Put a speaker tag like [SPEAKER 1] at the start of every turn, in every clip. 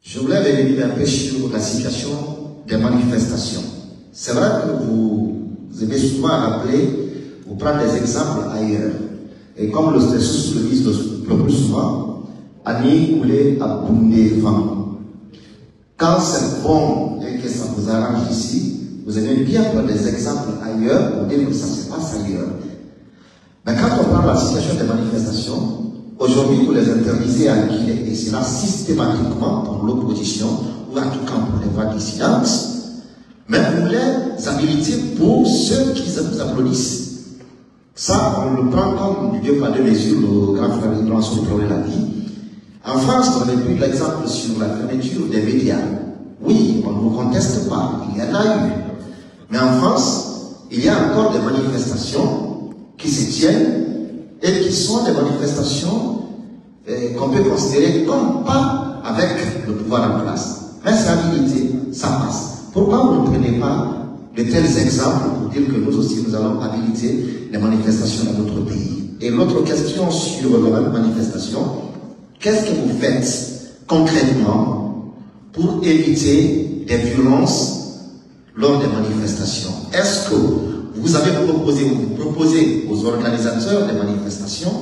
[SPEAKER 1] Je voulais revenir un peu sur la situation des manifestations. C'est vrai que vous aimez souvent rappeler, vous prendre des exemples ailleurs. Et comme le ministre le plus souvent, Annie Koulé a boumé vent. Quand c'est bon et que ça vous arrange ici, vous aimez bien prendre des exemples ailleurs pour dire que ça se passe ailleurs. Mais quand on parle de la situation des manifestations, aujourd'hui, vous les interdisez à Guinée, et c'est là systématiquement pour l'opposition, ou en tout cas pour les voix dissidentes, mais vous les habilitez pour ceux qui vous applaudissent. Ça, on le prend comme du Dieu par deux mesures, le grand frère de l'ensemble de la vie. En France, on a pris l'exemple sur la fermeture des médias. Oui, on ne vous conteste pas, il y en a eu. Mais en France, il y a encore des manifestations qui se tiennent et qui sont des manifestations qu'on peut considérer comme pas avec le pouvoir en place. Mais c'est habilité, ça passe. Pourquoi vous ne prenez pas de tels exemples pour dire que nous aussi nous allons habiliter les manifestations dans notre pays? Et l'autre question sur la manifestation, qu'est-ce que vous faites concrètement pour éviter des violences lors des manifestations? Est-ce que vous avez proposé ou vous proposez aux organisateurs des manifestations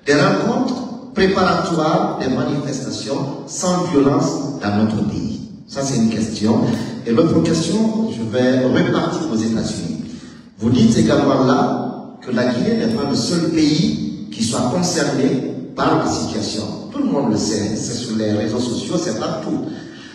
[SPEAKER 1] des rencontres préparatoires des manifestations sans violence dans notre pays? Ça, c'est une question. Et l'autre question, je vais repartir aux États-Unis. Vous dites également là que la Guinée n'est pas le seul pays qui soit concerné par la situation. Tout le monde le sait, c'est sur les réseaux sociaux, c'est partout.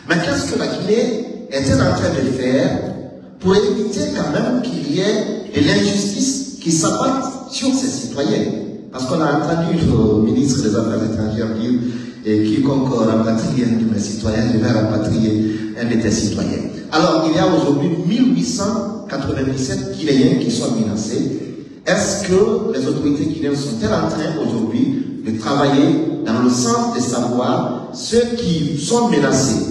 [SPEAKER 1] Mais qu'est-ce que la Guinée était en train de faire pour éviter quand même qu'il y ait de l'injustice qui s'abatte sur ses citoyens? Parce qu'on a entendu le ministre des Affaires étrangères dire et quiconque rapatrie un de mes citoyens, je vais rapatrier un de tes citoyens. Alors, il y a aujourd'hui 1897 Guinéens qui sont menacés. Est-ce que les autorités guinéennes sont-elles en train aujourd'hui de travailler dans le sens de savoir ceux qui sont menacés?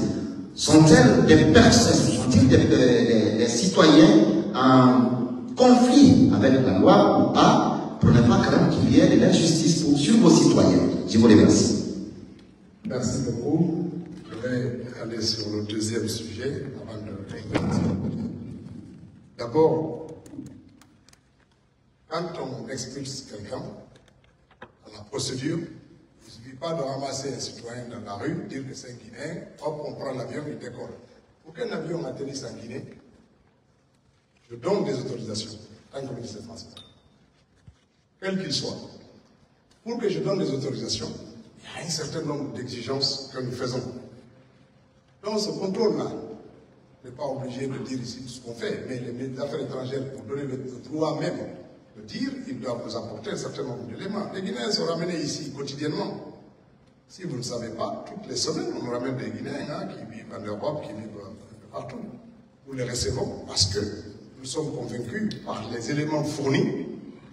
[SPEAKER 1] Sont-elles des personnes, sont-ils des citoyens en conflit avec la loi ou pas, pour ne pas craindre qu'il y ait de l'injustice sur vos citoyens? Je vous remercie.
[SPEAKER 2] Merci beaucoup. Je vais aller sur le deuxième sujet avant de répondre. D'abord, quand on expulse quelqu'un, dans la procédure, il ne suffit pas de ramasser un citoyen dans la rue, dire que c'est un Guinéen, hop, on prend l'avion, il décolle. Pour qu'un avion atterrisse en Guinée, je donne des autorisations, tant que ministre des Transports, quel qu'il soit. Pour que je donne des autorisations, il y a un certain nombre d'exigences que nous faisons. Donc ce contrôle-là n'est pas obligé de dire ici ce qu'on fait, mais les affaires étrangères, pour donner le droit même de dire, ils doivent nous apporter un certain nombre d'éléments. Les Guinéens sont ramenés ici quotidiennement. Si vous ne savez pas, toutes les semaines, on nous ramène des Guinéens qui vivent en Europe, qui vivent partout. Nous les recevons parce que nous sommes convaincus par les éléments fournis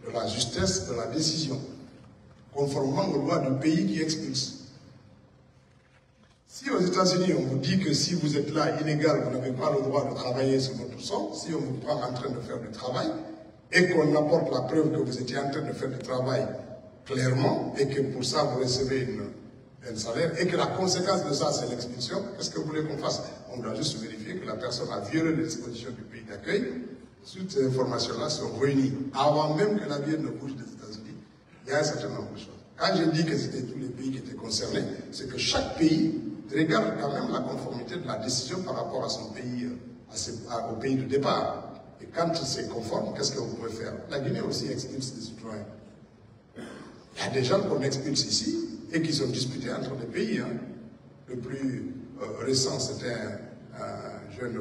[SPEAKER 2] de la justesse de la décision, conformément aux lois du pays qui expulse. Si aux États-Unis, on vous dit que si vous êtes là illégal, vous n'avez pas le droit de travailler sur votre sol, si on vous prend en train de faire du travail, et qu'on apporte la preuve que vous étiez en train de faire du travail clairement, et que pour ça vous recevez un salaire, et que la conséquence de ça c'est l'expulsion, qu'est-ce que vous voulez qu'on fasse? On doit juste vérifier que la personne a violé les dispositions du pays d'accueil. Toutes ces informations-là sont réunies avant même que l'avion ne bouge des États-Unis. Il y a un certain nombre de choses. Quand je dis que c'était tous les pays qui étaient concernés, c'est que chaque pays regarde quand même la conformité de la décision par rapport à son pays, au pays de départ. Et quand c'est conforme, qu'est-ce que vous pouvez faire? La Guinée aussi expulse des citoyens. Il y a des gens qu'on expulse ici et qui sont disputés entre les pays. Hein. Le plus récent, c'était un jeune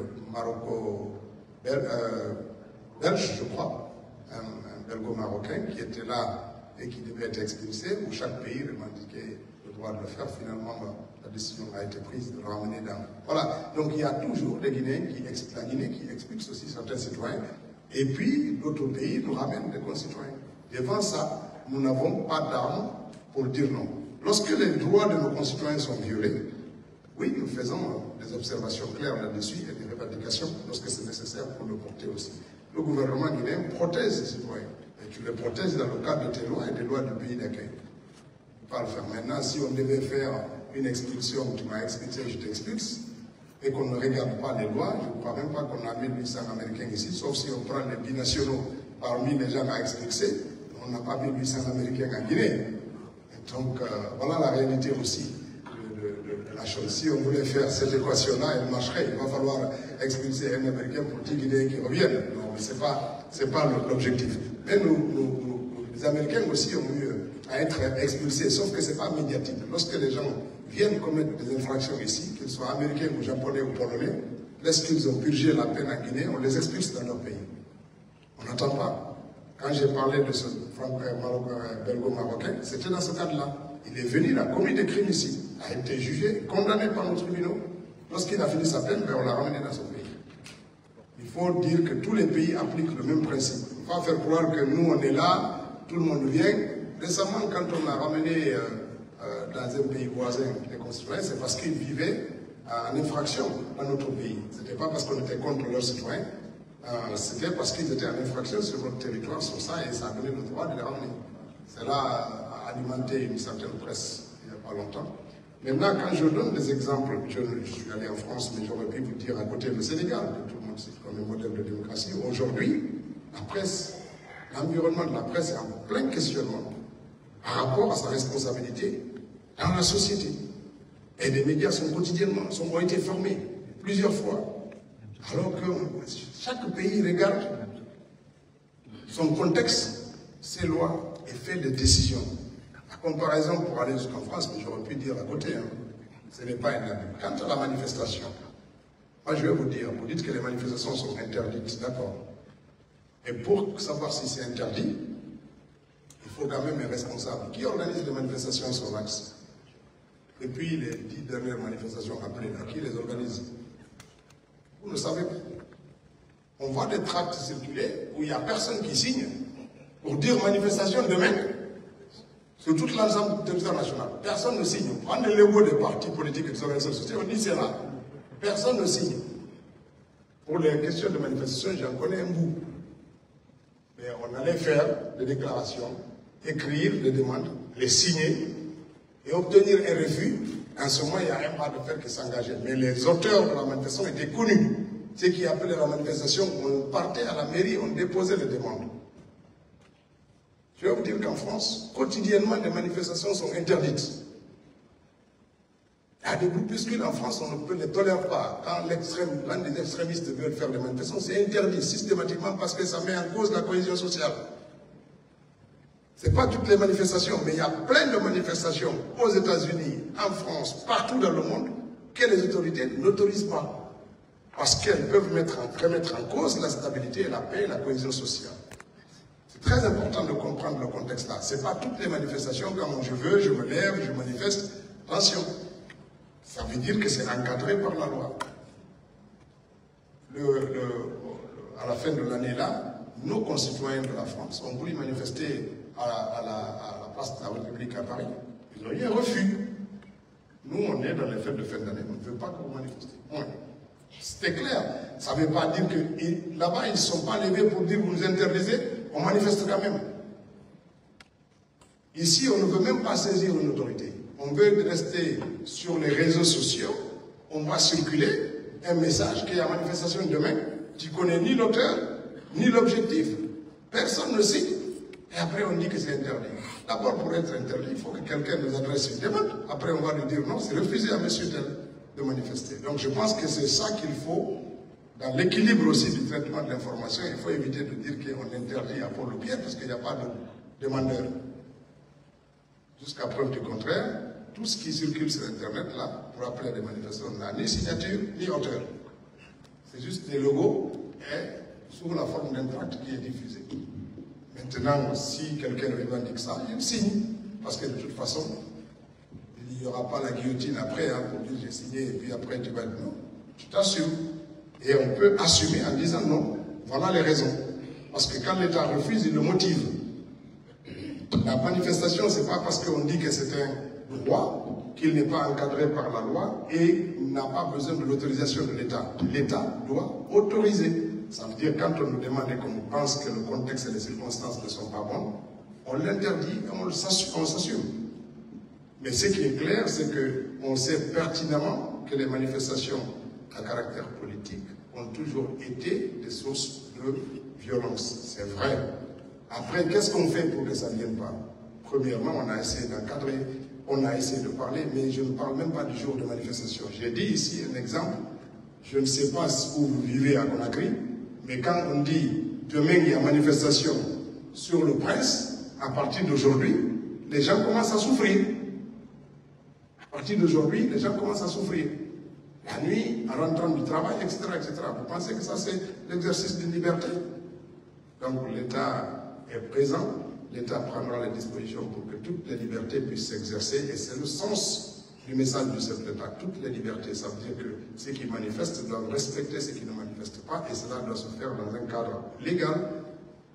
[SPEAKER 2] belge, je crois, un belgo-marocain qui était là et qui devait être expulsé, où chaque pays revendiquait le droit de le faire. Finalement, la décision a été prise de le ramener dans... Voilà, donc il y a toujours des Guinéens la Guinée qui expulse aussi certains citoyens, et puis d'autres pays nous ramènent des concitoyens. Devant ça, nous n'avons pas d'armes pour dire non. Lorsque les droits de nos concitoyens sont violés, oui, nous faisons des observations claires là-dessus et des revendications lorsque c'est nécessaire pour le porter aussi. Le gouvernement guinéen protège ses citoyens, et tu les protèges dans le cadre de tes lois et des lois du pays d'accueil. Pas le faire. Maintenant, si on devait faire une expulsion, tu m'as expulsé, je t'expulse, et qu'on ne regarde pas les lois, je ne crois même pas qu'on a 1800 Américains ici, sauf si on prend les binationaux parmi les gens à expulser, on n'a pas 1800 Américains en Guinée. Et donc, voilà la réalité aussi de la chose. Si on voulait faire cette équation-là, elle marcherait. Il va falloir expulser un Américain pour 10 Guinéens qui reviennent. Non, ce n'est pas l'objectif. Mais les Américains aussi ont eu à être expulsés, sauf que ce n'est pas médiatique. Lorsque les gens viennent commettre des infractions ici, qu'ils soient américains ou japonais ou polonais, lorsqu'ils ont purgé la peine en Guinée, on les expulse dans leur pays. On n'attend pas. Quand j'ai parlé de ce belgo-marocain, c'était dans ce cadre-là. Il est venu, il a commis des crimes ici, a été jugé, condamné par nos tribunaux. Lorsqu'il a fini sa peine, on l'a ramené dans son pays. Il faut dire que tous les pays appliquent le même principe. Il ne faut pas faire croire que nous, on est là, tout le monde vient. Récemment, quand on a ramené dans un pays voisin les concitoyens, c'est parce qu'ils vivaient en infraction dans notre pays. Ce n'était pas parce qu'on était contre leurs citoyens, c'était parce qu'ils étaient en infraction sur notre territoire, sur ça, et ça a donné le droit de les ramener. Cela a alimenté une certaine presse il n'y a pas longtemps. Maintenant, quand je donne des exemples, je suis allé en France, mais j'aurais pu vous dire à côté le Sénégal, que tout le monde cite comme un modèle de démocratie. Aujourd'hui, la presse, l'environnement de la presse est en plein questionnement par rapport à sa responsabilité dans la société. Et les médias ont été fermés plusieurs fois. Alors que chaque pays regarde son contexte, ses lois et fait des décisions. La comparaison pour aller jusqu'en France, mais j'aurais pu dire à côté, hein, ce n'est pas un abus. Quant à la manifestation, moi je vais vous dire, vous dites que les manifestations sont interdites, d'accord. Et pour savoir si c'est interdit, il faut quand même un responsable. Qui organise les manifestations sur l'axe? Depuis les 10 dernières manifestations appelées, qui les organise? Vous ne savez pas. On voit des tracts circuler où il n'y a personne qui signe pour dire manifestation demain sur toute l'ensemble du territoire national. Personne ne signe. On prend les logos des partis politiques et des organisations sociales, on dit c'est là. Personne ne signe. Pour les questions de manifestation, j'en connais un bout. Mais on allait faire des déclarations, écrire des demandes, les signer et obtenir un refus. En ce moment, il y a un bras de fer qui s'engageait. Mais les auteurs de la manifestation étaient connus. Ceux qui appelaient la manifestation, on partait à la mairie, on déposait les demandes. Je vais vous dire qu'en France, quotidiennement, les manifestations sont interdites. Il y a des groupuscules en France, on ne les tolère pas. Quand les extrémistes veulent faire des manifestations, c'est interdit systématiquement parce que ça met en cause la cohésion sociale. Ce n'est pas toutes les manifestations, mais il y a plein de manifestations aux États-Unis, en France, partout dans le monde, que les autorités n'autorisent pas. Parce qu'elles peuvent remettre en cause la stabilité, la paix et la cohésion sociale. C'est très important de comprendre le contexte là. Ce n'est pas toutes les manifestations, quand je veux, je me lève, je manifeste. Attention, ça veut dire que c'est encadré par la loi. À la fin de l'année là, nos concitoyens de la France ont voulu manifester à la place de la République à Paris. Ils ont eu un refus. Nous, on est dans les fêtes de fin d'année, on ne veut pas que vous manifestez. Ouais. C'était clair. Ça ne veut pas dire que là-bas, ils ne sont pas levés pour dire vous nous interdisez, on manifeste quand même. Ici, on ne veut même pas saisir une autorité. On veut rester sur les réseaux sociaux, on va circuler un message qu'il y a manifestation demain. Tu ne connais ni l'auteur, ni l'objectif. Personne ne signe. Et après, on dit que c'est interdit. D'abord, pour être interdit, il faut que quelqu'un nous adresse une demande. Après, on va lui dire non, c'est refusé à monsieur tel de manifester. Donc, je pense que c'est ça qu'il faut, dans l'équilibre aussi du traitement de l'information, il faut éviter de dire qu'on interdit à Paul le Pierre, parce qu'il n'y a pas de demandeur. Jusqu'à preuve du contraire, tout ce qui circule sur Internet, là, pour appeler à des manifestations, n'a ni signature, ni auteur. C'est juste des logos et sous la forme d'un tract qui est diffusé. Maintenant, si quelqu'un revendique ça, il signe. Parce que de toute façon, il n'y aura pas la guillotine après, hein, pour dire j'ai signé et puis après tu vas dire non. Tu t'assures. Et on peut assumer en disant non. Voilà les raisons. Parce que quand l'État refuse, il le motive. La manifestation, ce n'est pas parce qu'on dit que c'est un droit, qu'il n'est pas encadré par la loi et n'a pas besoin de l'autorisation de l'État. L'État doit autoriser. Ça veut dire quand on nous demande et qu'on pense que le contexte et les circonstances ne sont pas bonnes, on l'interdit et on s'assume. Mais ce qui est clair, c'est qu'on sait pertinemment que les manifestations à caractère politique ont toujours été des sources de violence. C'est vrai. Après, qu'est-ce qu'on fait pour que ça ne vienne pas? Premièrement, on a essayé d'encadrer, on a essayé de parler, mais je ne parle même pas du jour de manifestation. J'ai dit ici un exemple. Je ne sais pas où vous vivez à Conakry, mais quand on dit demain il y a manifestation sur le Prince, à partir d'aujourd'hui, les gens commencent à souffrir. À partir d'aujourd'hui, les gens commencent à souffrir. La nuit, en rentrant du travail, etc., etc. Vous pensez que ça, c'est l'exercice d'une liberté? Donc l'État est présent, l'État prendra les dispositions pour que toutes les libertés puissent s'exercer, et c'est le sens du message du chef d'État. Toutes les libertés, ça veut dire que ceux qui manifestent doivent respecter ceux qui ne manifestent pas, et cela doit se faire dans un cadre légal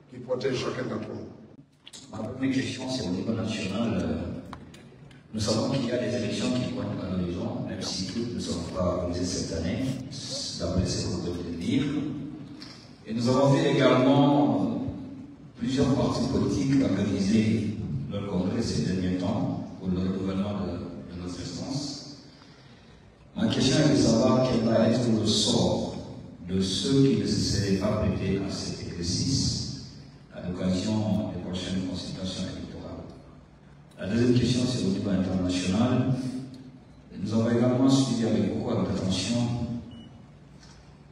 [SPEAKER 2] qui protège chacun d'entre nous.
[SPEAKER 3] Ma première question, c'est au niveau national. Nous savons qu'il y a des élections qui pointent à l'horizon, même si toutes ne sont pas organisées cette année, d'après ce que vous devez dire. Et nous avons vu également plusieurs partis politiques organiser leur congrès ces derniers temps pour le renouvellement de notre instance. Ma question est de savoir quel va être le sort de ceux qui ne se seraient pas prêtés à cet exercice à l'occasion des prochaines consultations électorales. La deuxième question, c'est au niveau international. Nous avons également suivi avec beaucoup d'attention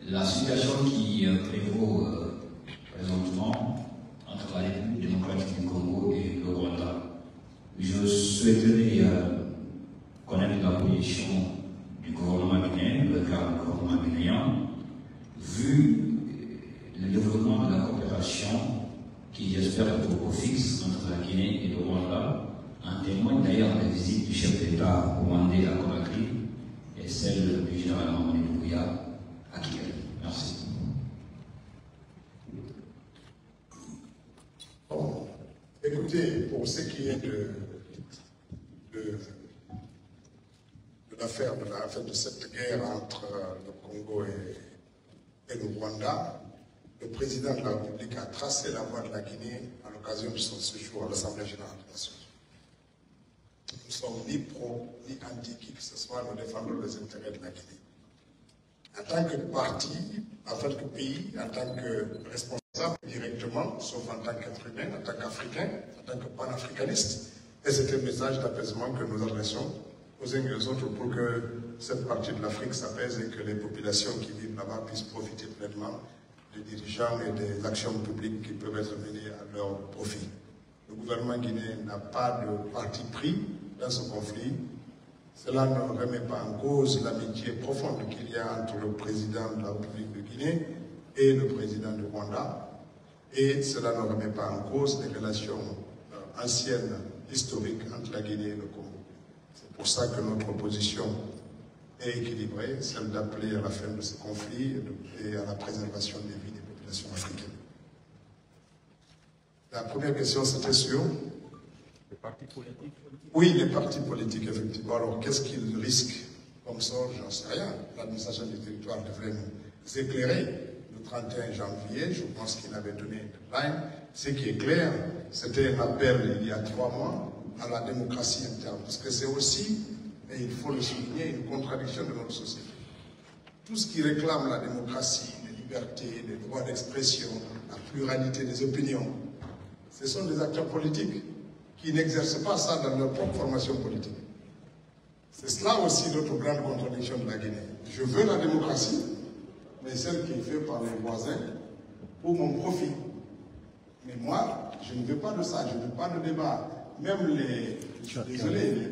[SPEAKER 3] la situation qui prévaut présentement entre la République démocratique du Congo et le Rwanda. Je souhaiterais connaître la position du gouvernement guinéen, le cas du gouvernement guinéen, vu le développement de la coopération qui, j'espère, est au fixe entre la Guinée et le Rwanda. En témoigne d'ailleurs les visites du chef d'État rwandais à Conakry et celle du général Mamadi Doumbouya à Kigali. Merci.
[SPEAKER 2] Bon, écoutez, pour ce qui est de l'affaire de cette guerre entre le Congo et le Rwanda, le président de la République a tracé la voie de la Guinée à l'occasion de son séjour à l'Assemblée générale des Nations Unies. Nous ne sommes ni pro ni anti qui que ce soit, nous défendons les intérêts de la Guinée. En tant que parti, en tant que pays, en tant que responsable directement, sauf en tant qu'être humain, en tant qu'Africain, en tant que panafricaniste, et c'est un message d'apaisement que nous adressons aux uns et aux autres pour que cette partie de l'Afrique s'apaise et que les populations qui vivent là-bas puissent profiter pleinement des dirigeants et des actions publiques qui peuvent être menées à leur profit. Le gouvernement guinéen n'a pas de parti pris dans ce conflit. Cela ne remet pas en cause l'amitié profonde qu'il y a entre le président de la République de Guinée et le président du Rwanda. Et cela ne remet pas en cause les relations anciennes, historiques entre la Guinée et le Congo. C'est pour ça que notre position est équilibrée, celle d'appeler à la fin de ce conflit et à la préservation des vies des populations africaines. La première question, c'était sur les partis politiques. Oui, les partis politiques, effectivement. Alors, qu'est-ce qu'ils risquent comme sort? J'en sais rien. L'administration du territoire devrait nous éclairer. Le 31 janvier, je pense qu'il avait donné une deadline. Ce qui est clair, c'était un appel il y a 3 mois à la démocratie interne. Parce que c'est aussi, et il faut le souligner, une contradiction de notre société. Tout ce qui réclame la démocratie, les libertés, les droits d'expression, la pluralité des opinions, ce sont des acteurs politiques qui n'exercent pas ça dans leur propre formation politique. C'est cela aussi notre grande contradiction de la Guinée. Je veux la démocratie, mais celle qui est faite par les voisins pour mon profit. Mais moi, je ne veux pas de ça, je ne veux pas de débat. Même les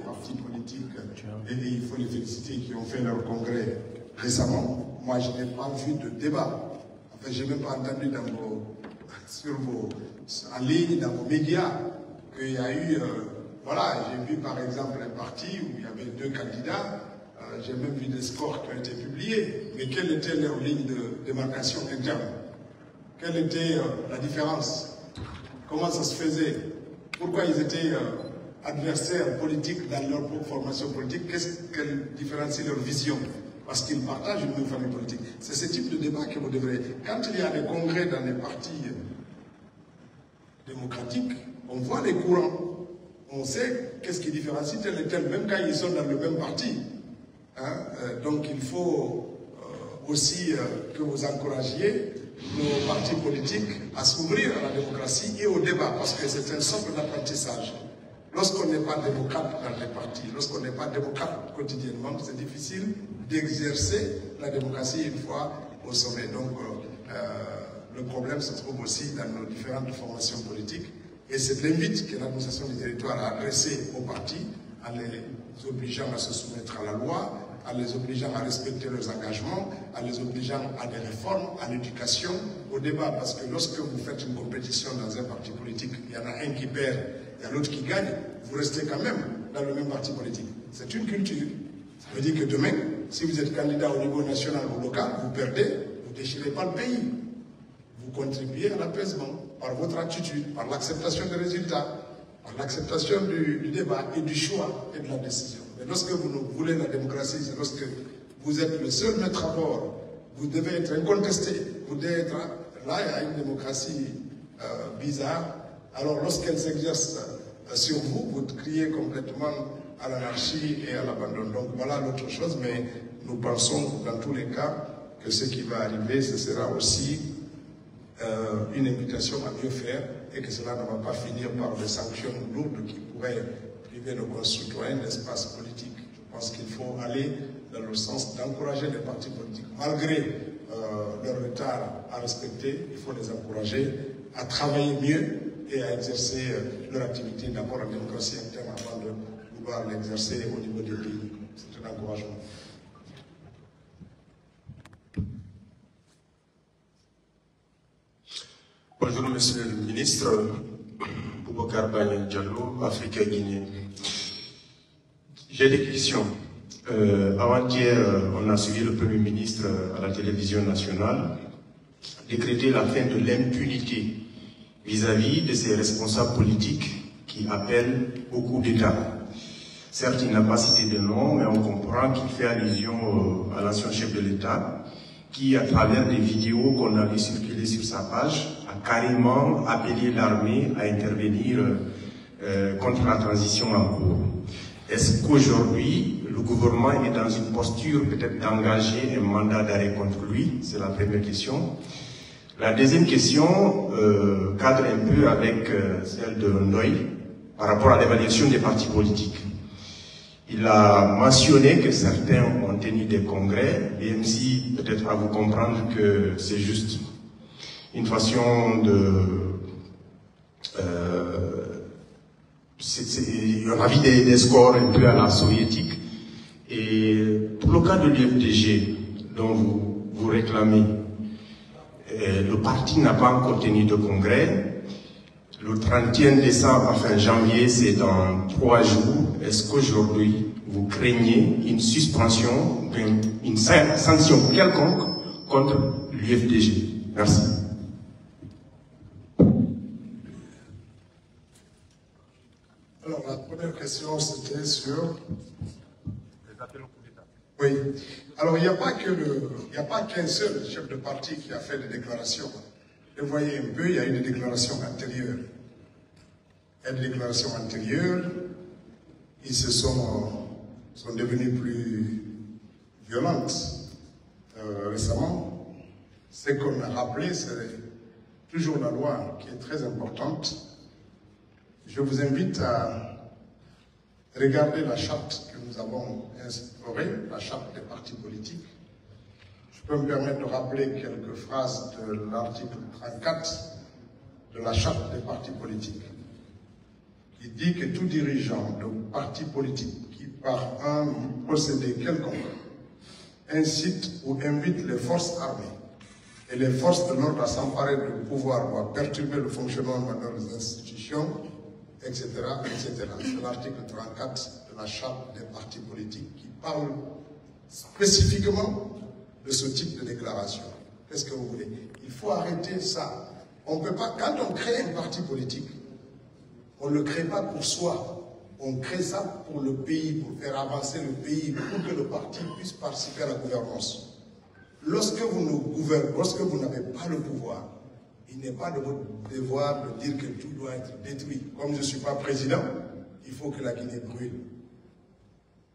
[SPEAKER 2] partis politiques, et il faut les féliciter, qui ont fait leur congrès récemment, moi je n'ai pas vu de débat. Enfin, je n'ai même pas entendu en ligne, dans vos médias, qu'il y a eu, voilà, j'ai vu par exemple un parti où il y avait 2 candidats, j'ai même vu des scores qui ont été publiés, mais quelle était leur ligne de démarcation interne? Quelle était la différence? Comment ça se faisait? Pourquoi ils étaient adversaires politiques dans leur propre formation politique? Quelle différencie leur vision? Parce qu'ils partagent une même famille politique. C'est ce type de débat que vous devrez... Quand il y a des congrès dans les partis démocratiques, on voit les courants, on sait qu'est-ce qui différencie tel et tel, même quand ils sont dans le même parti. Hein? Donc il faut aussi que vous encouragiez nos partis politiques à s'ouvrir à la démocratie et au débat, parce que c'est un socle d'apprentissage. Lorsqu'on n'est pas démocrate dans les partis, lorsqu'on n'est pas démocrate quotidiennement, c'est difficile d'exercer la démocratie une fois au sommet. Donc le problème se trouve aussi dans nos différentes formations politiques. Et c'est l'invite que l'administration du territoire a adressé aux partis, en les obligeant à se soumettre à la loi, en les obligeant à respecter leurs engagements, en les obligeant à des réformes, à l'éducation, au débat. Parce que lorsque vous faites une compétition dans un parti politique, il y en a un qui perd, il y a l'autre qui gagne, vous restez quand même dans le même parti politique. C'est une culture. Ça veut dire que demain, si vous êtes candidat au niveau national ou local, vous perdez, vous ne déchirez pas le pays. Vous contribuez à l'apaisement par votre attitude, par l'acceptation des résultats, par l'acceptation du débat et du choix et de la décision. Mais lorsque vous voulez la démocratie, c'est lorsque vous êtes le seul maître à bord, vous devez être incontesté, vous devez être là, il y a une démocratie bizarre. Alors lorsqu'elle s'exerce sur vous, vous criez complètement à l'anarchie et à l'abandon. Donc voilà l'autre chose, mais nous pensons dans tous les cas que ce qui va arriver, ce sera aussi une invitation à mieux faire et que cela ne va pas finir par des sanctions lourdes qui pourraient priver nos concitoyens d'espace politique. Je pense qu'il faut aller dans le sens d'encourager les partis politiques. Malgré leur retard à respecter, il faut les encourager à travailler mieux et à exercer leur activité d'abord en démocratie interne avant de pouvoir l'exercer au niveau des pays. C'est un encouragement.
[SPEAKER 4] Bonjour Monsieur le Ministre, Boubacar Bani Diallo, Afrique Guinée. J'ai des questions. Avant-hier, on a suivi le Premier ministre à la télévision nationale décréter la fin de l'impunité vis-à-vis de ces responsables politiques qui appellent au coup d'État. Certes, il n'a pas cité de nom, mais on comprend qu'il fait allusion à l'ancien chef de l'État qui, à travers des vidéos qu'on a vu circuler sur sa page, a carrément appelé l'armée à intervenir contre la transition en cours. Est-ce qu'aujourd'hui, le gouvernement est dans une posture peut-être d'engager un mandat d'arrêt contre lui? C'est la première question. La deuxième question cadre un peu avec celle de Ndoye par rapport à l'évaluation des partis politiques. Il a mentionné que certains ont tenu des congrès, même si peut-être à vous comprendre que c'est juste une façon de... on a vu des scores un peu à la soviétique. Et pour le cas de l'UFDG, dont vous réclamez, le parti n'a pas encore tenu de congrès. Le 31 décembre, enfin janvier, c'est dans 3 jours. Est-ce qu'aujourd'hui, vous craignez une suspension, une sanction quelconque contre l'UFDG? Merci.
[SPEAKER 2] Alors, la première question, c'était sur les appels au coup d'État. Oui. Alors, il n'y a pas qu'un seul chef de parti qui a fait des déclarations. Vous voyez un peu, il y a eu des déclarations antérieures. Il y a des déclarations antérieures, ils sont devenus plus violentes récemment. Ce qu'on a rappelé, c'est toujours la loi qui est très importante. Je vous invite à regarder la charte que nous avons instaurée, la charte des partis politiques. Je peux me permettre de rappeler quelques phrases de l'article 34 de la charte des partis politiques, qui dit que tout dirigeant de parti politique qui, par un procédé quelconque, incite ou invite les forces armées et les forces de l'ordre à s'emparer du pouvoir ou à perturber le fonctionnement de leurs institutions, etc., etc. C'est l'article 34 de la charte des partis politiques qui parle spécifiquement de ce type de déclaration. Qu'est-ce que vous voulez? Il faut arrêter ça. On peut pas, quand on crée un parti politique, on ne le crée pas pour soi. On crée ça pour le pays, pour faire avancer le pays, pour que le parti puisse participer à la gouvernance. Lorsque vous n'avez pas le pouvoir, il n'est pas de votre devoir de dire que tout doit être détruit. Comme je ne suis pas président, il faut que la Guinée brûle.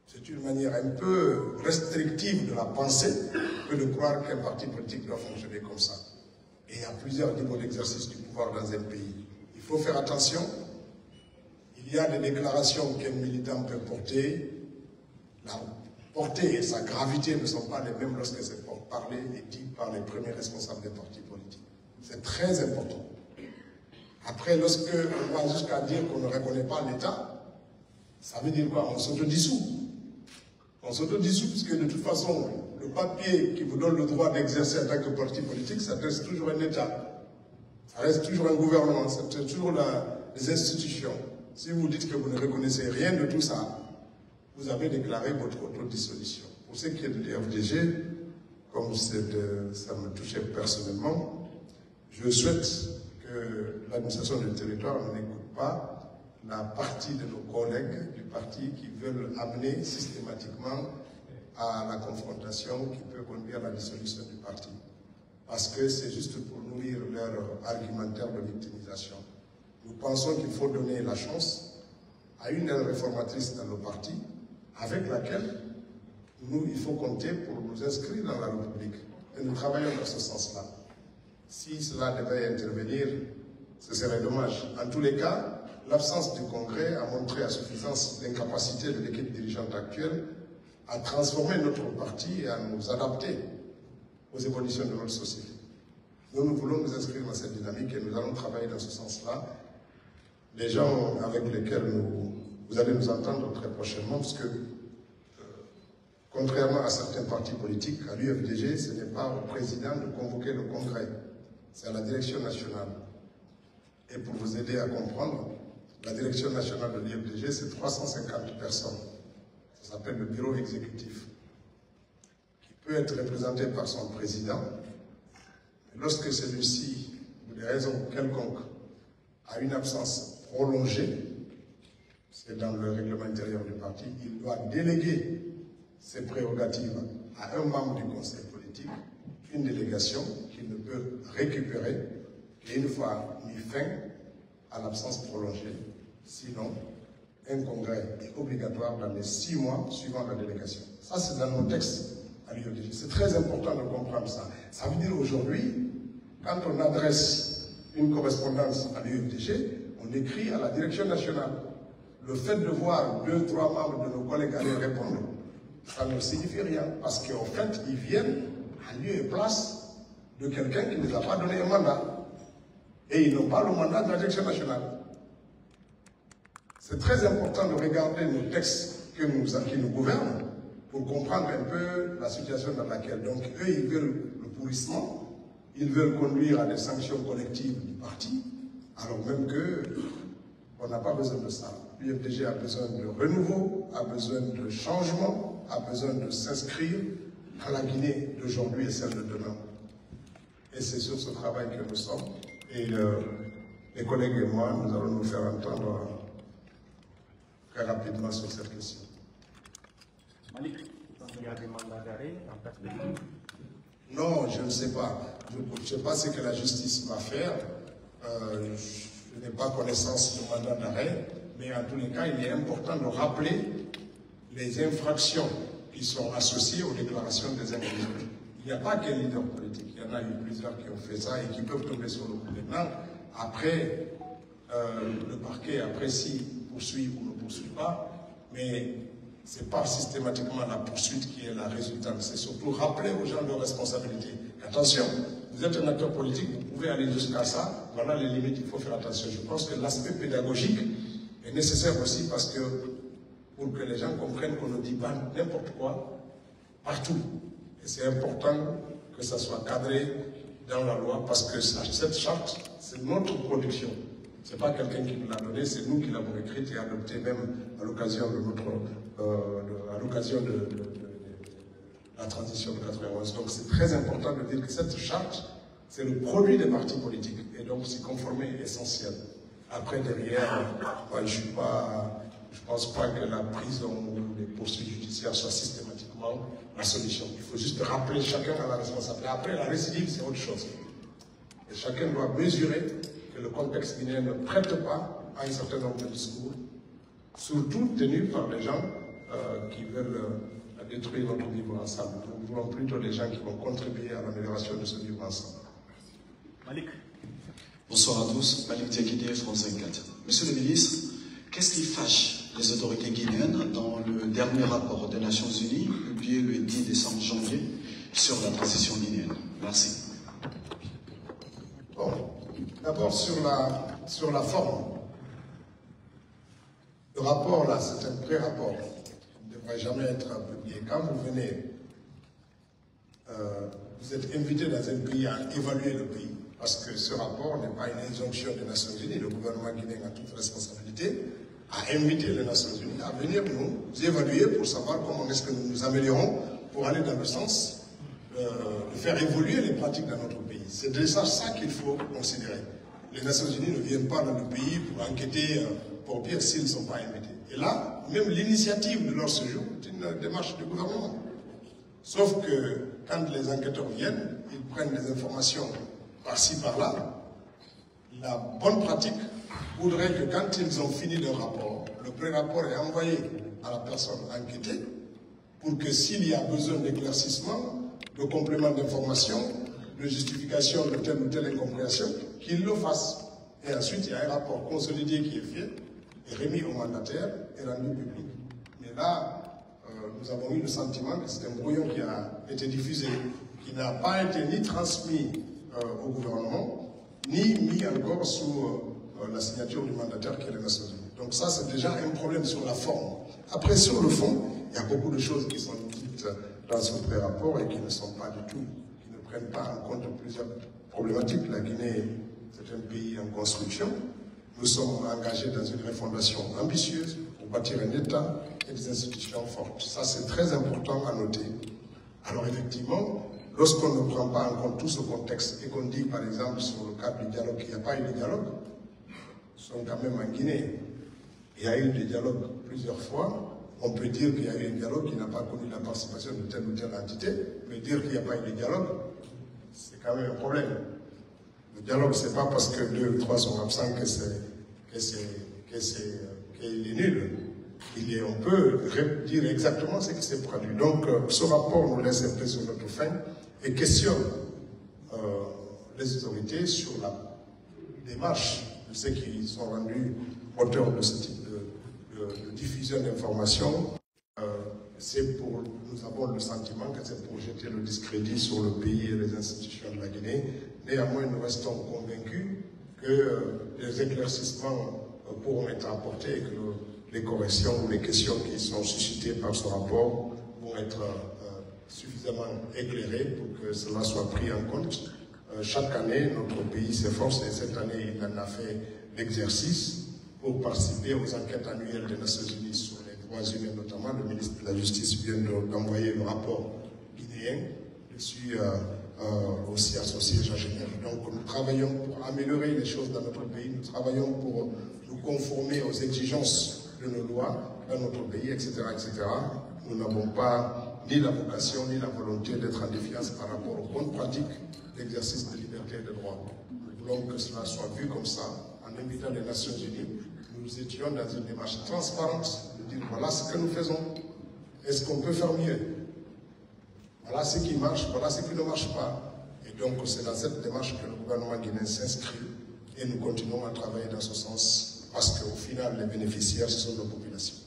[SPEAKER 2] C'est une manière un peu restrictive de la pensée que de croire qu'un parti politique doit fonctionner comme ça. Et il y a plusieurs niveaux d'exercice du pouvoir dans un pays. Il faut faire attention. Il y a des déclarations qu'un militant peut porter. La portée et sa gravité ne sont pas les mêmes lorsque c'est parlé et dit par les premiers responsables des partis politiques. C'est très important. Après, lorsque on va jusqu'à dire qu'on ne reconnaît pas l'État, ça veut dire quoi? On s'autodissout. On s'autodissout puisque de toute façon, le papier qui vous donne le droit d'exercer en tant que parti politique, ça reste toujours un État. Ça reste toujours un gouvernement, ça reste toujours les institutions. Si vous dites que vous ne reconnaissez rien de tout ça, vous avez déclaré votre autodissolution. Pour ce qui est de l'IFDG, comme ça me touchait personnellement, je souhaite que l'administration du territoire n'écoute pas la partie de nos collègues du parti qui veulent amener systématiquement à la confrontation qui peut conduire à la dissolution du parti. Parce que c'est juste pour nourrir leur argumentaire de victimisation. Nous pensons qu'il faut donner la chance à une aile réformatrice dans le parti avec laquelle il faut compter pour nous inscrire dans la République. Et nous travaillons dans ce sens-là. Si cela devait intervenir, ce serait dommage. En tous les cas, l'absence du Congrès a montré à suffisance l'incapacité de l'équipe dirigeante actuelle à transformer notre parti et à nous adapter aux évolutions de notre société. Nous voulons nous inscrire dans cette dynamique et nous allons travailler dans ce sens-là. Les gens avec lesquels vous allez nous entendre très prochainement, parce que contrairement à certains partis politiques, à l'UFDG, ce n'est pas au président de convoquer le Congrès, c'est à la direction nationale. Et pour vous aider à comprendre, la direction nationale de l'UFDG, c'est 350 personnes. Ça s'appelle le bureau exécutif, qui peut être représenté par son président. Mais lorsque celui-ci, pour des raisons quelconques, a une absence prolongée, c'est dans le règlement intérieur du parti, il doit déléguer ses prérogatives à un membre du conseil politique, une délégation qu'il ne peut récupérer, et une fois mis fin à l'absence prolongée. Sinon, un congrès est obligatoire dans les 6 mois suivant la délégation. Ça, c'est dans nos textes à l'UFDG. C'est très important de comprendre ça. Ça veut dire aujourd'hui, quand on adresse une correspondance à l'UFDG, on écrit à la direction nationale. Le fait de voir 2 ou 3 membres de nos collègues aller répondre, ça ne signifie rien. Parce qu'en fait, ils viennent à lieu et place de quelqu'un qui ne nous a pas donné un mandat. Et ils n'ont pas le mandat de la direction nationale. C'est très important de regarder nos textes qui nous gouvernent pour comprendre un peu la situation dans laquelle. Donc, eux, ils veulent le pourrissement, ils veulent conduire à des sanctions collectives du parti, alors même qu'on n'a pas besoin de ça. L'UFDG a besoin de renouveau, a besoin de changement, a besoin de s'inscrire à la Guinée d'aujourd'hui et celle de demain. Et c'est sur ce travail que nous sommes. Et les collègues et moi, nous allons nous faire entendre très rapidement sur cette question.
[SPEAKER 5] Malik, il y a des mandats d'arrêt en perspective?
[SPEAKER 2] Non, je ne sais pas. Je ne sais pas ce que la justice va faire. Je n'ai pas connaissance du mandat d'arrêt, mais en tous les cas, il est important de rappeler les infractions qui sont associées aux déclarations des individus. Il n'y a pas qu'un leader politique, il y en a eu plusieurs qui ont fait ça et qui peuvent tomber sur le coup. Maintenant, après, le parquet apprécie, poursuit ou ne poursuit pas, mais ce n'est pas systématiquement la poursuite qui est la résultante. C'est surtout rappeler aux gens leurs responsabilités. Attention, vous êtes un acteur politique, vous pouvez aller jusqu'à ça, voilà les limites, il faut faire attention. Je pense que l'aspect pédagogique est nécessaire aussi parce que pour que les gens comprennent qu'on ne dit pas n'importe quoi partout. Et c'est important que ça soit cadré dans la loi parce que cette charte, c'est notre production. Ce n'est pas quelqu'un qui nous l'a donné, c'est nous qui l'avons écrite et adoptée même à l'occasion de la transition de 91. Donc c'est très important de dire que cette charte, c'est le produit des partis politiques. Et donc s'y conformer est essentiel. Après, derrière, je ne pense pas que la prison ou les poursuites judiciaires soient systématiquement la solution. Il faut juste rappeler chacun à la responsabilité. Après, la récidive, c'est autre chose. Et chacun doit mesurer que le contexte guinéen ne prête pas à un certain nombre de discours, surtout tenus par des gens qui veulent détruire notre vivre ensemble. Nous voulons plutôt des gens qui vont contribuer à l'amélioration de ce vivre ensemble.
[SPEAKER 5] Malik.
[SPEAKER 6] Bonsoir à tous, Malik Diakité, France 24. Monsieur le ministre, qu'est-ce qui fâche les autorités guinéennes dans le dernier rapport des Nations Unies, publié le 10 décembre janvier, sur la transition guinéenne? Merci.
[SPEAKER 2] Bon, d'abord sur la forme. Le rapport là, c'est un pré-rapport. Il ne devrait jamais être publié. Quand vous venez, vous êtes invité dans un pays à évaluer le pays, parce que ce rapport n'est pas une injonction des Nations Unies. Le gouvernement guinéen a toute responsabilité à inviter les Nations Unies à venir nous évaluer pour savoir comment est-ce que nous nous améliorons pour aller dans le sens de faire évoluer les pratiques dans notre pays. C'est déjà ça qu'il faut considérer. Les Nations Unies ne viennent pas dans le pays pour enquêter pour pire s'ils ne sont pas invités. Et là, même l'initiative de leur séjour est une démarche du gouvernement. Sauf que quand les enquêteurs viennent, ils prennent des informations par-ci, par-là. La bonne pratique voudrait que quand ils ont fini leur rapport, le pré-rapport est envoyé à la personne enquêtée pour que s'il y a besoin d'éclaircissement, de complément d'information, de justification de telle ou telle incompréhension, qu'il le fasse. Et ensuite, il y a un rapport consolidé qui est fait, est remis au mandataire et rendu public. Mais là, nous avons eu le sentiment que c'est un brouillon qui a été diffusé, qui n'a pas été ni transmis au gouvernement, ni mis encore sous la signature du mandataire qui est les Nations Unies. Donc ça, c'est déjà un problème sur la forme. Après, sur le fond, il y a beaucoup de choses qui sont dites dans ce pré-rapport et qui ne sont pas du tout, qui ne prennent pas en compte plusieurs problématiques. La Guinée, c'est un pays en construction. Nous sommes engagés dans une refondation ambitieuse pour bâtir un État et des institutions fortes. Ça, c'est très important à noter. Alors effectivement, lorsqu'on ne prend pas en compte tout ce contexte et qu'on dit, par exemple, sur le cadre du dialogue, qu'il n'y a pas eu de dialogue, nous sommes quand même en Guinée. Il y a eu des dialogues plusieurs fois. On peut dire qu'il y a eu un dialogue qui n'a pas connu la participation de telle ou telle entité, mais dire qu'il n'y a pas eu de dialogue, c'est quand même un problème. Le dialogue, c'est pas parce que 2 ou 3 sont absents qu'il est nul. On peut dire exactement ce qui s'est produit. Donc, ce rapport nous laisse un peu sur notre faim et questionne les autorités sur la démarche de ceux qui sont rendus auteurs de ce type de diffusion d'informations. Nous avons le sentiment que c'est pour jeter le discrédit sur le pays et les institutions de la Guinée. Néanmoins, nous restons convaincus que les éclaircissements pourront être apportés et que les corrections ou les questions qui sont suscitées par ce rapport vont être suffisamment éclairées pour que cela soit pris en compte. Chaque année, notre pays s'efforce, et cette année, il en a fait l'exercice pour participer aux enquêtes annuelles des Nations Unies sur les droits humains, notamment. Le ministre de la Justice vient d'envoyer le rapport guinéen. Je suis aussi associé Jean Genève. Donc nous travaillons pour améliorer les choses dans notre pays, nous travaillons pour nous conformer aux exigences de nos lois dans notre pays, etc. etc. Nous n'avons pas ni la vocation ni la volonté d'être en défiance par rapport aux bonnes pratiques d'exercice de liberté et de droit. Nous voulons que cela soit vu comme ça, en invitant les Nations Unies. Nous étions dans une démarche transparente de dire voilà ce que nous faisons. Est-ce qu'on peut faire mieux? Voilà ce qui marche, voilà ce qui ne marche pas. Et donc c'est dans cette démarche que le gouvernement guinéen s'inscrit et nous continuons à travailler dans ce sens parce qu'au final les bénéficiaires ce sont nos populations.